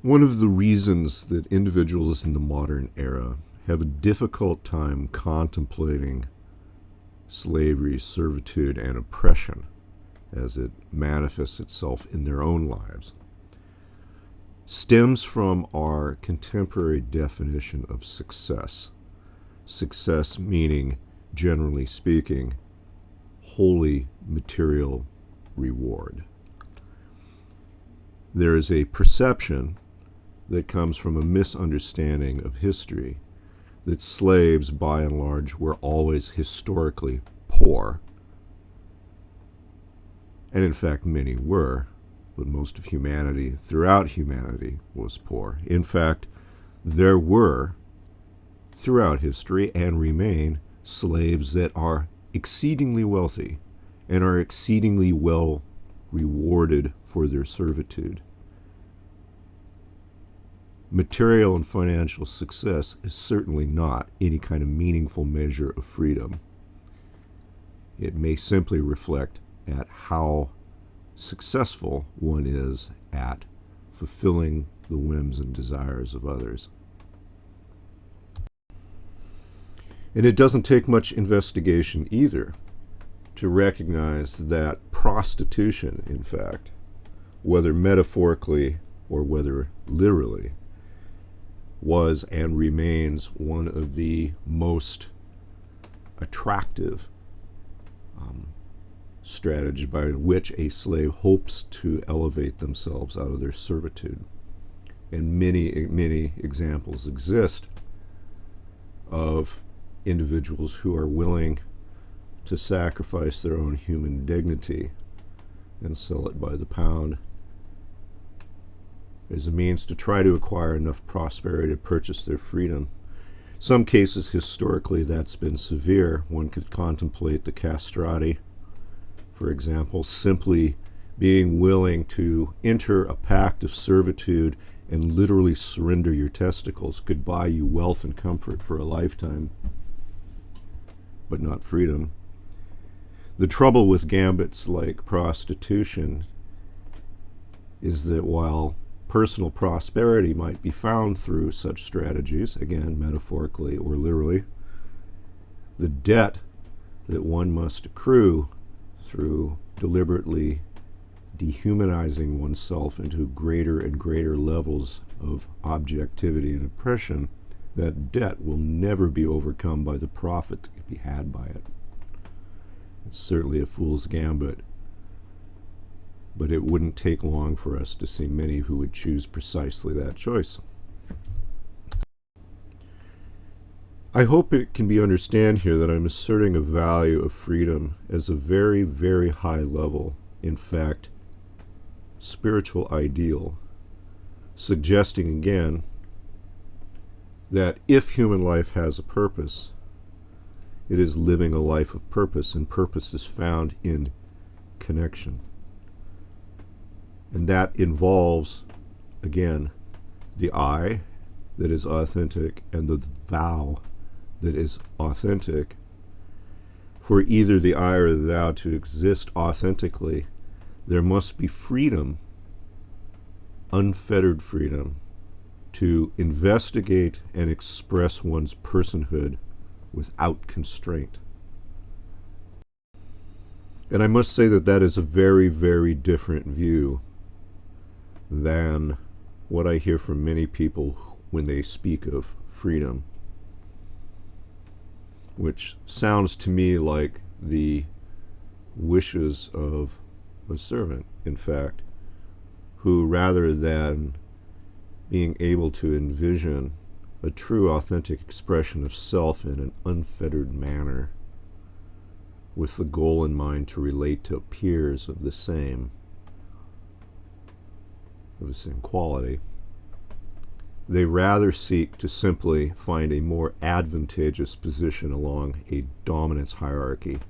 One of the reasons that individuals in the modern era have a difficult time contemplating slavery, servitude, and oppression as it manifests itself in their own lives stems from our contemporary definition of success. Success meaning, generally speaking, wholly material reward. There is a perception that comes from a misunderstanding of history that slaves, by and large, were always historically poor. And in fact, many were, but most of humanity, throughout humanity, was poor. In fact, there were, throughout history, and remain, slaves that are exceedingly wealthy and are exceedingly well rewarded for their servitude. Material and financial success is certainly not any kind of meaningful measure of freedom. It may simply reflect at how successful one is at fulfilling the whims and desires of others. And it doesn't take much investigation either to recognize that prostitution, in fact, whether metaphorically or whether literally, was and remains one of the most attractive strategies by which a slave hopes to elevate themselves out of their servitude. And many examples exist of individuals who are willing to sacrifice their own human dignity and sell it by the pound as a means to try to acquire enough prosperity to purchase their freedom. Some cases, historically, that's been severe. One could contemplate the castrati, for example, simply being willing to enter a pact of servitude and literally surrender your testicles could buy you wealth and comfort for a lifetime, but not freedom. The trouble with gambits like prostitution is that while personal prosperity might be found through such strategies, again, metaphorically or literally, the debt that one must accrue through deliberately dehumanizing oneself into greater and greater levels of objectivity and oppression, that debt will never be overcome by the profit that can be had by it. It's certainly a fool's gambit, but it wouldn't take long for us to see many who would choose precisely that choice. I hope it can be understood here that I'm asserting a value of freedom as a very, very high level, in fact, spiritual ideal, suggesting again that if human life has a purpose, it is living a life of purpose, and purpose is found in connection. And that involves, again, the I that is authentic and the thou that is authentic. For either the I or the thou to exist authentically, there must be freedom, unfettered freedom, to investigate and express one's personhood without constraint. And I must say that that is a very, very different view than what I hear from many people when they speak of freedom, which sounds to me like the wishes of a servant, in fact, who rather than being able to envision a true authentic expression of self in an unfettered manner with the goal in mind to relate to peers of the same quality, they rather seek to simply find a more advantageous position along a dominance hierarchy,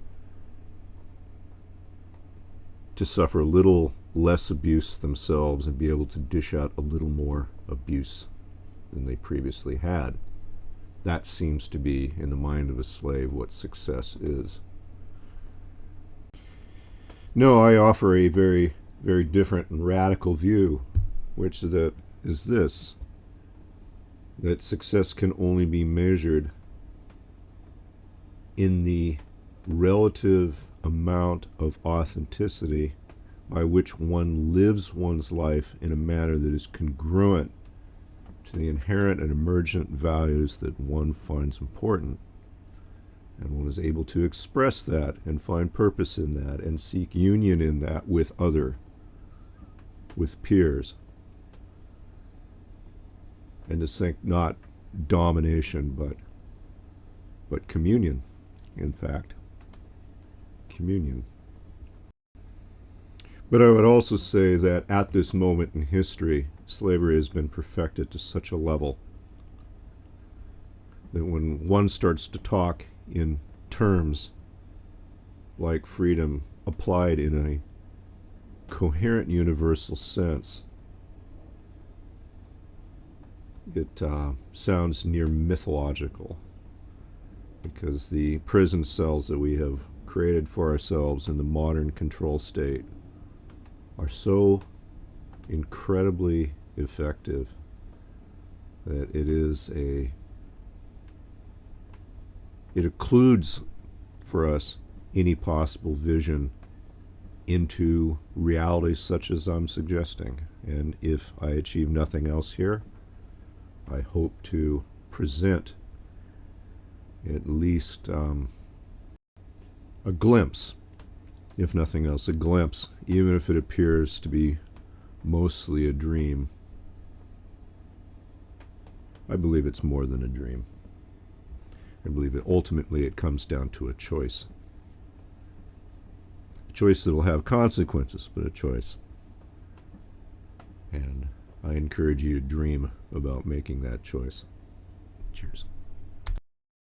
to suffer a little less abuse themselves and be able to dish out a little more abuse than they previously had. That seems to be, in the mind of a slave, what success is. No, I offer a very, very different and radical view, which is that is this, that success can only be measured in the relative amount of authenticity by which one lives one's life in a manner that is congruent to the inherent and emergent values that one finds important. And one is able to express that and find purpose in that and seek union in that with peers. And to think not domination, but communion, in fact. Communion. But I would also say that at this moment in history, slavery has been perfected to such a level that when one starts to talk in terms like freedom applied in a coherent universal sense, it sounds near mythological, because the prison cells that we have created for ourselves in the modern control state are so incredibly effective that it occludes for us any possible vision into realities such as I'm suggesting. And if I achieve nothing else here, I hope to present at least a glimpse, if nothing else, a glimpse, even if it appears to be mostly a dream. I believe it's more than a dream. I believe that ultimately it comes down to a choice. A choice that will have consequences, but a choice. And I encourage you to dream about making that choice. Cheers.